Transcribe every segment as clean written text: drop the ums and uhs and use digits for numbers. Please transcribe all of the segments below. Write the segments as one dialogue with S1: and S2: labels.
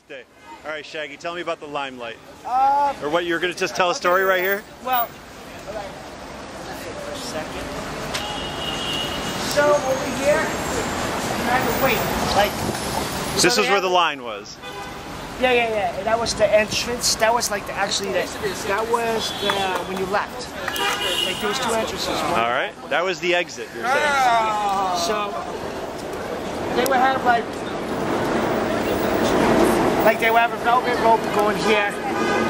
S1: birthday. All right, Shaggy, tell me about the Limelight.
S2: Or
S1: what, you're going to just tell a story right here?
S2: Well, for a second. So over here,
S1: This is where the line was.
S2: Yeah. And that was the entrance. That was like that was the when you left. Like there was two entrances.
S1: All right, that was the exit. You're saying.
S2: So they would have like they would have a velvet rope going here.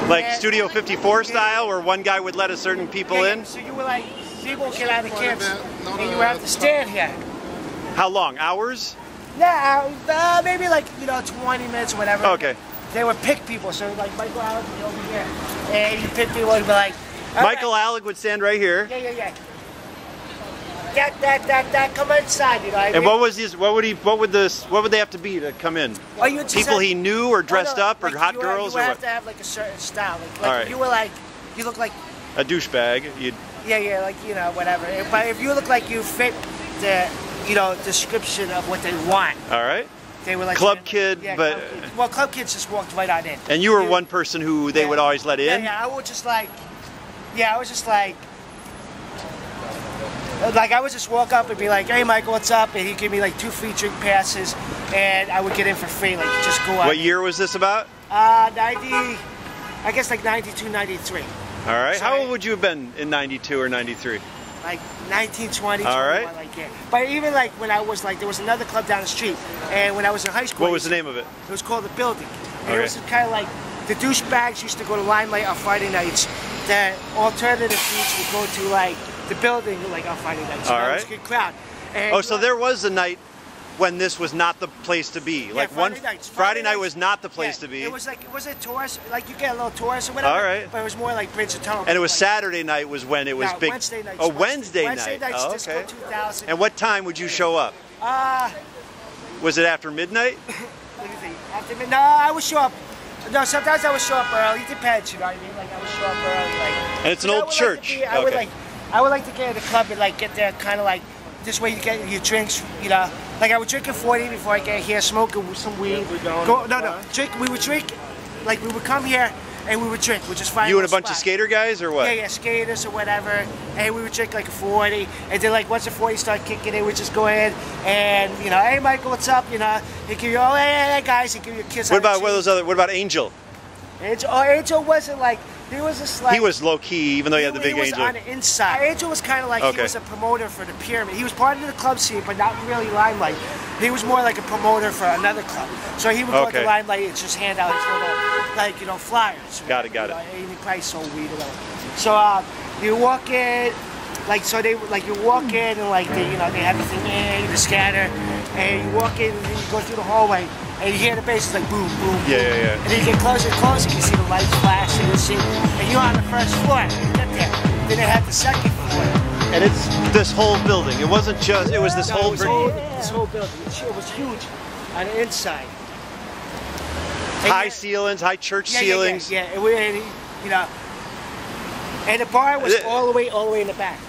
S1: Like Studio 54 style, where one guy would let a certain people in.
S2: So you were like, people would get out of the camps, and you would have to stand here.
S1: How long? Hours?
S2: Yeah, maybe like 20 minutes or whatever.
S1: Okay.
S2: They would pick people, so like Michael Alec would be over here, and you pick people and be like.
S1: Michael Alec would stand right here.
S2: Yeah. That come inside, you know. What I mean?
S1: And what was his? What would they have to be to come in? People he knew, or dressed up, or hot girls, or what?
S2: You have to have like a certain style. Like
S1: all right.
S2: You look like
S1: a douchebag. You'd.
S2: Yeah, like whatever. But if you look like you fit the description of what they want.
S1: All right.
S2: They were like
S1: club kid, but
S2: club kid. Well, club kids just walked right on in.
S1: And you were one person who they would always let in.
S2: Yeah, I was just like, I would just walk up and be like, "Hey, Michael, what's up?" And he'd give me like 2 free drink passes, and I would get in for free, like just go out.
S1: What year was this about?
S2: 90, I guess like 92, 93.
S1: All right. So how old would you have been in 92 or 93?
S2: Like 19, 20,
S1: all
S2: 21,
S1: right.
S2: like yeah. But even like when I was like, there was another club down the street, and when I was in high school.
S1: What was the name of it?
S2: It was called The Building. And it was kind of like, the douchebags used to go to Limelight on Friday nights. The alternative beats would go to like The Building like on Friday nights. So that was a good crowd. And,
S1: so there was a night when this was not the place to be.
S2: Yeah,
S1: like Friday night was not the place to be.
S2: It was like, was it tourist? Like you get a little tourist or whatever.
S1: All right.
S2: But it was more like Bridge of Tunnel.
S1: And it was Saturday night was when it was big.
S2: Wednesday nights.
S1: Oh, Wednesday night.
S2: Wednesday nights,
S1: oh,
S2: Disco 2000.
S1: And what time would you show up? Was it after midnight?
S2: What do you think? After midnight? No, I would show up. No, sometimes I would show up early. It depends, you know what I mean? Like I would show up early, like.
S1: And it's an old church.
S2: I would like to get in the club and like get there, kind of like this way you get your drinks, you know. Like I would drink at 40 before I get here, smoking some weed. Drink. We would drink, like we would come here and we would drink. We just find
S1: you and a bunch of skater guys or what?
S2: Yeah, skaters or whatever. And we would drink like a 40, and then like once the 40 start kicking in, we just go in and hey Michael, what's up? He give you hey guys, he give you a kiss.
S1: What about What about Angel?
S2: Angel wasn't like. He was just like.
S1: He was low key, even though he had the big Angel.
S2: He was on the inside. Angel was kind of like he was a promoter for the Pyramid. He was part of the club scene, but not really Limelight. He was more like a promoter for another club. So he would go to Limelight and just hand out his little, flyers.
S1: Got it.
S2: He probably sold weed or whatever. So you walk in, you walk in and they have the thing in the scanner, and you walk in and then you go through the hallway. And you hear the bass is like boom, boom, boom.
S1: Yeah.
S2: And then you get closer and closer, you see the lights flashing and shit. And you're on the first floor. You get there. Then they have the second floor.
S1: And it's this whole building. It wasn't just. It was this whole building.
S2: This whole building. It was huge on the inside.
S1: High ceilings, high church ceilings.
S2: Yeah. And the bar was all the way in the back.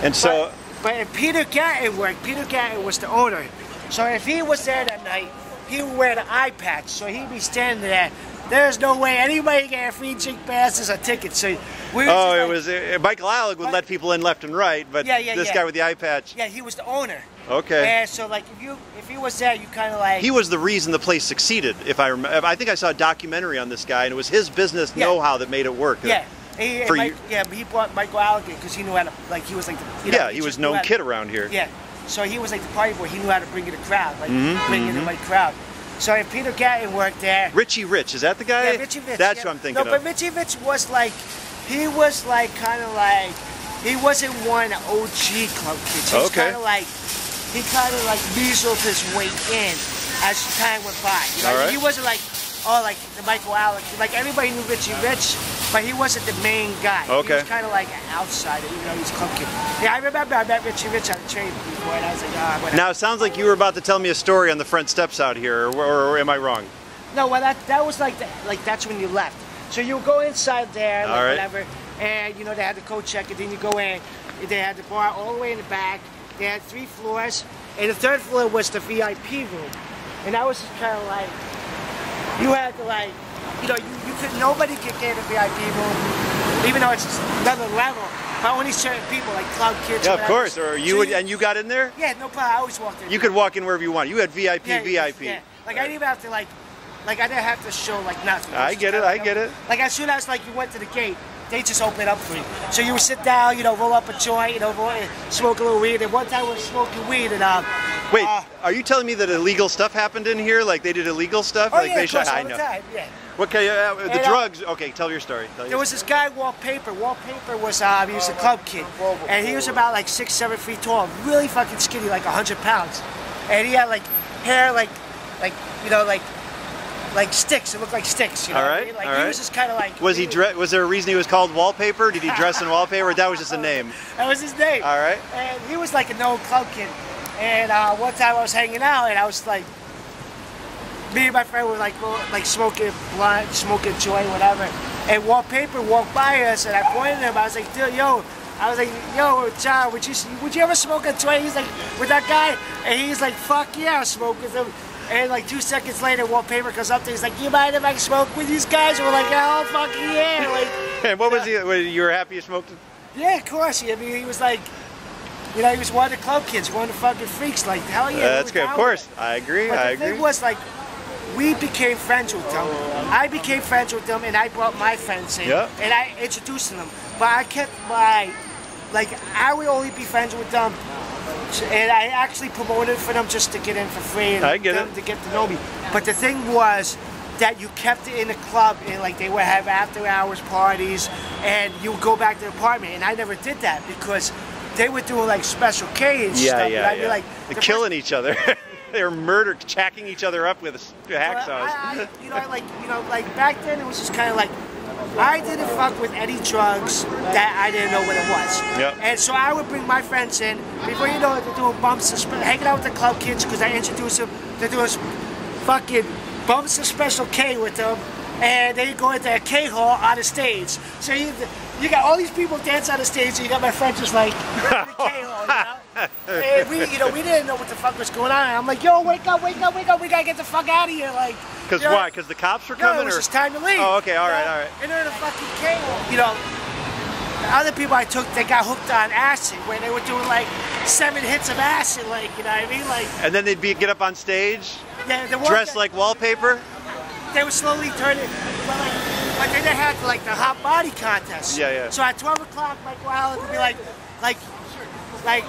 S1: And so.
S2: But if Peter Gatton worked, Peter Gatton was the owner. So if he was there that night, he would wear the eye patch. So he'd be standing there. There's no way anybody get free drink passes or tickets. So
S1: Michael Alec would let people in left and right, but this guy with the eye patch.
S2: Yeah, he was the owner.
S1: Okay.
S2: And so like if he was there, you kind of like.
S1: He was the reason the place succeeded. If I remember, I think I saw a documentary on this guy, and it was his business know-how that made it work.
S2: Yeah. But he brought Michael Alec because he knew how to, he was like the,
S1: he was known kid around here.
S2: Yeah, so he was like the party boy. He knew how to bring in the crowd, bring in the right crowd. So if Peter Gatton worked there.
S1: Richie Rich, is that the guy?
S2: Yeah, Richie Rich.
S1: That's what I'm thinking of.
S2: No, but Richie Rich was like, he wasn't one OG club kids. He was kind of like, measled his way in as time went by. He wasn't like, like the Michael Alec. Like everybody knew Richie Rich, but he wasn't the main guy.
S1: Okay.
S2: He was kind of like an outsider, even though he was a club kid. Yeah, I remember I met Richie Rich on the train before, and I was like, whatever.
S1: Now it sounds like you were about to tell me a story on the front steps out here, or am I wrong?
S2: No, well that was like that's when you left. So you go inside there, whatever, and they had the coat check, and then you go in. They had the bar all the way in the back. They had 3 floors, and the 3rd floor was the VIP room. And that was just kind of like, you had to like, you know, you could, nobody could get a VIP room, even though it's another level. But only certain people, like club kids.
S1: Yeah, of course. Or you would, and you got in there?
S2: Yeah, no problem. I always walked in.
S1: You could walk in wherever you want. You had VIP, VIP.
S2: Yeah. Like I didn't even have to like I didn't have to show like nothing.
S1: I get it. I get it.
S2: Like as soon as like you went to the gate, they just open it up for you. So you would sit down, you know, roll up a joint, you know, smoke a little weed. And one time we were smoking weed and
S1: wait, are you telling me that illegal stuff happened in here? Like they did illegal stuff?
S2: Oh
S1: like
S2: yeah,
S1: they
S2: of course, all
S1: I
S2: the
S1: know.
S2: time. Yeah.
S1: Okay, the drugs. Okay, tell your story.
S2: There was this guy, Wallpaper. Wallpaper was he was a club kid, and he was about like 6, 7 feet tall, really fucking skinny, like 100 pounds, and he had like hair like you know like sticks. It looked like sticks. You know
S1: all right.
S2: Like
S1: all
S2: he
S1: right.
S2: was just kind of like.
S1: Was he? Was there a reason he was called Wallpaper? Did he dress in wallpaper? Or that was just a name.
S2: That was his name.
S1: All right.
S2: And he was like a known club kid, and one time I was hanging out, and I was like. Me and my friend were like smoking blunt, smoking joint, whatever. And Wallpaper walked by us, and I pointed at him. I was like, dude, yo, John, would you ever smoke a joint? He's like, with that guy, and he's like, fuck yeah, I'll smoke with him. And like 2 seconds later, Wallpaper comes up to, he's like, you mind if I smoke with these guys? And we're like, oh fucking yeah. Like,
S1: and what was he? You were happy you smoked?
S2: Yeah, of course. I mean, he was like. You know, he was one of the club kids, one of the fucking freaks. Like, hell yeah.
S1: That's good. Of course. I agree.
S2: But the thing was, like, we became friends with them. I became friends with them, and I brought my friends in.
S1: Yeah.
S2: And I introduced them. But I kept my, like, I would only be friends with them. And I actually promoted for them just to get in for free and
S1: I get
S2: them
S1: it.
S2: to get to know me. But the thing was that you kept it in the club, and like they would have after hours parties, and you would go back to the apartment. And I never did that because they were doing like Special K and stuff.
S1: Yeah.
S2: I'd be like,
S1: they're killing each other. They were chacking each other up with hacksaws.
S2: Like back then it was just kind of like, I didn't fuck with any drugs that I didn't know what it was.
S1: Yep.
S2: And so I would bring my friends in. Before you know it, they're doing bumps and hanging out with the club kids because I introduced them. They're doing fucking bumps and Special K with them. And they go into a K hall on the stage. So you got all these people dance on the stage, and you got my friend just like in the K hall, you know? And we didn't know what the fuck was going on. And I'm like, yo, wake up, we gotta get the fuck out of here, like.
S1: Because why? Because the cops were coming,
S2: it was just time to leave.
S1: Oh, okay, all right.
S2: And they're in a fucking K hall, you know. The other people I took, they got hooked on acid, where they were doing like 7 hits of acid, like, you know what I mean, like.
S1: And then they'd get up on stage, dressed like Wallpaper.
S2: They would slowly turn it, but then they had like the hot body contest.
S1: Yeah.
S2: So at 12 o'clock, Michael Allen would be like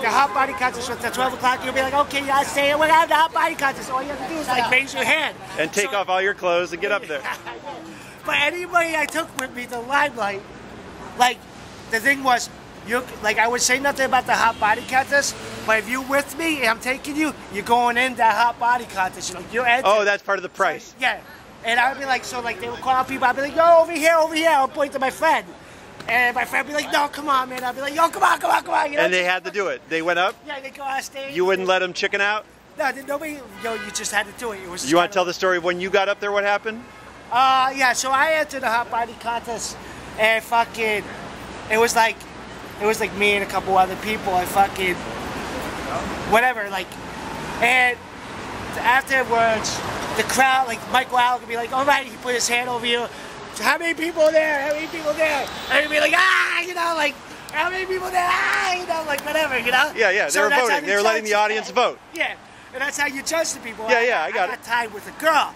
S2: the hot body contest was at 12 o'clock. You'll be like, okay, you guys stay. We're gonna have the hot body contest. All you have to do is like raise your hand
S1: and take off all your clothes and get up there.
S2: But anybody I took with me to Limelight, like the thing was, I would say nothing about the hot body contest, but if you're with me and I'm taking you, you're going in that hot body contest. You know, you're entering.
S1: Oh, that's part of the price.
S2: Yeah. And I would be like, so like they would call out people, I'd be like, yo, over here, I'll point to my friend. And my friend would be like, no, come on, man. I'd be like, yo, come on. You know?
S1: And they had to do it. They went up?
S2: Yeah, they go on stage.
S1: You wouldn't let them chicken out?
S2: No, nobody, you just had to do it. It was.
S1: You want to tell the story of when you got up there, what happened?
S2: Yeah, so I entered the hot body contest, and fucking, it was like me and a couple other people, and fucking, whatever, like, and afterwards, the crowd, like Michael Allen could be like, all right, he put his hand over you. How many people there? And he'd be like, you know, like, how many people there? You know, like, whatever, you know?
S1: Yeah, they were voting. They were letting the audience vote.
S2: Yeah, and that's how you judge the people.
S1: Yeah, I got it.
S2: I got tied with a girl.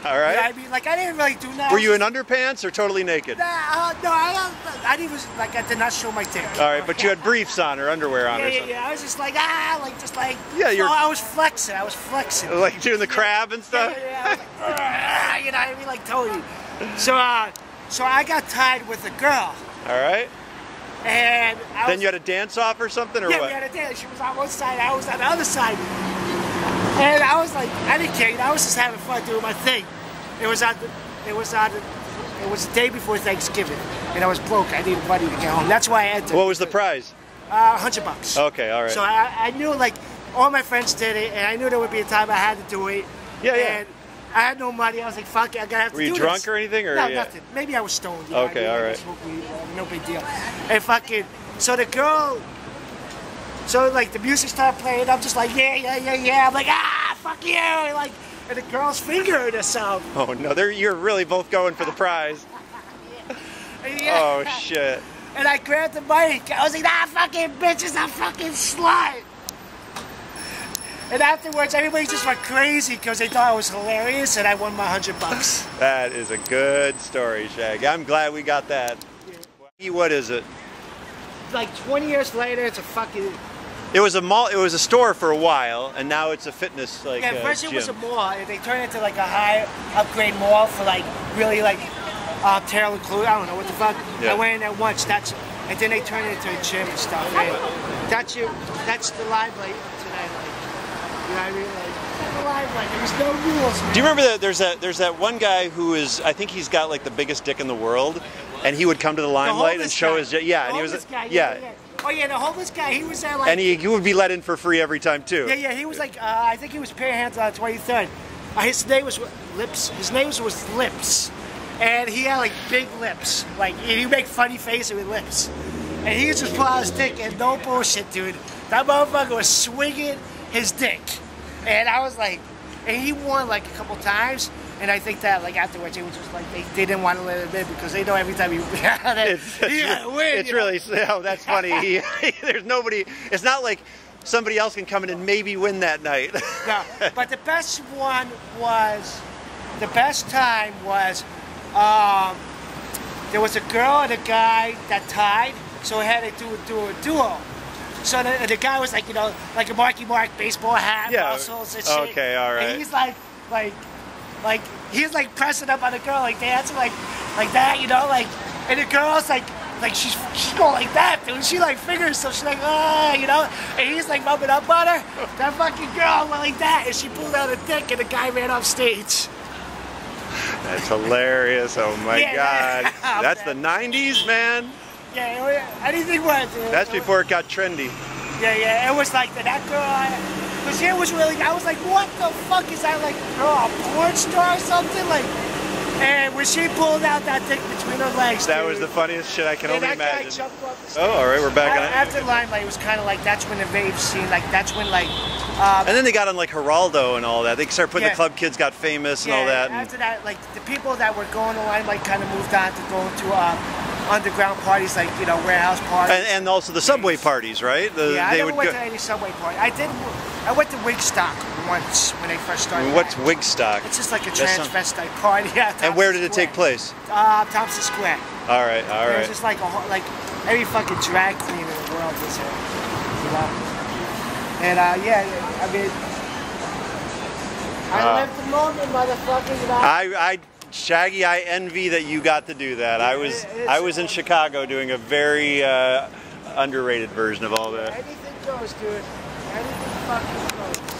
S1: All right.
S2: You know what I mean? Like, I didn't really do nothing.
S1: Were you in underpants or totally naked?
S2: No, I didn't, like, I did not show my dick.
S1: All right, but you had briefs on or underwear on or something.
S2: Yeah, I was just like, yeah, I was flexing.
S1: Like doing the crab and stuff?
S2: Yeah, I was like, you know what I mean? Like, totally. So I got tied with a girl.
S1: All right.
S2: And
S1: then you had a dance off or something, or what?
S2: Yeah, we had a dance. She was on one side, I was on the other side. And I was like, I didn't care. You know, I was just having fun doing my thing. It was the day before Thanksgiving, and I was broke. I needed money to get home. That's why I entered.
S1: What was the prize?
S2: $100.
S1: Okay, all right.
S2: So I knew, like, all my friends did it, and I knew there would be a time I had to do it.
S1: Yeah.
S2: And I had no money. I was like, fuck it, I gotta have to do this.
S1: Were you drunk or anything? Or
S2: no, nothing. Maybe I was stoned. You know,
S1: okay, all right.
S2: No big deal. And fucking, so the girl, so like the music started playing. I'm just like, yeah. I'm like, fuck you. Like, and the girl's fingering herself.
S1: Oh no, you're really both going for the prize.
S2: Yeah.
S1: Oh shit.
S2: And I grabbed the mic. I was like, "That fucking bitch is a fucking slut." And afterwards, everybody just went crazy because they thought it was hilarious, and I won my $100.
S1: That is a good story, Shaggy. I'm glad we got that. Yeah. What is it?
S2: Like 20 years later, it's a fucking...
S1: It was a mall. It was a store for a while, and now it's a fitness gym.
S2: First it was a mall, and they turned it into like a high upgrade mall for like really like tailored clothes. I don't know what the fuck.
S1: Yeah. I
S2: went in there once. And then they turned it into a gym and stuff. And that's the Limelight today. You know what I mean? Like, the Limelight. There was no rules, man.
S1: Do you remember that? There's that one guy who is, I think he's got like the biggest dick in the world, and he would come to the Limelight and show his, and he was,
S2: Oh yeah, the homeless guy. He was there like,
S1: and he would be let in for free every time too.
S2: Yeah, he was like, I think he was panhandling on 23rd. His name was Lips. His name was Lips, and he had like big lips. Like he make funny faces with lips, and he was just pull out his dick and no bullshit, dude. That motherfucker was swinging his dick, and I was like, and he won like a couple times, and I think that like afterwards it was just like they didn't want to let him in because they know every time he win.
S1: It's really, oh, that's funny. There's nobody. It's not like somebody else can come in and maybe win that night.
S2: No, but the best time was there was a girl and a guy that tied, so we had to do a duo. So the guy was like, you know, like a Marky Mark baseball hat, muscles and shit.
S1: Okay, all right.
S2: And he's like he's like pressing up on the girl, like dancing like that, you know, like, and the girl's like she's going like that, dude. She like figures, so she's like, you know, and he's like rubbing up on her. That fucking girl went like that, and she pulled out a dick, and the guy ran off stage.
S1: That's hilarious. Oh my God. That's the 90s, man.
S2: Yeah, anything went, dude.
S1: That's before it got trendy.
S2: Yeah, it was like that girl, because it was really, I was like, what the fuck is that, like, a porn star or something? Like, and when she pulled out that dick between her legs,
S1: that was the funniest shit I can only imagine. Oh, all right, we're back on it.
S2: After Limelight, it was kind of like, that's when the rave scene, like, that's when, like...
S1: and then they got on, like, Geraldo and all that. They started putting the club kids got famous and all that.
S2: After that, like, the people that were going to Limelight kind of moved on to going to underground parties, like, you know, warehouse parties.
S1: And also the subway parties, right?
S2: I never went to any subway party. I went to Wigstock once when they first started.
S1: What's Wigstock?
S2: It's just like a transvestite party. Yeah,
S1: and where did it take place?
S2: Thompson Square.
S1: All right.
S2: It was just like every fucking drag queen in the world was here, you know. And I mean, I lived the moment, motherfucker. You know?
S1: Shaggy, I envy that you got to do that. I was in Chicago doing a very underrated version of all that.
S2: Anything goes, dude. Anything fucking goes.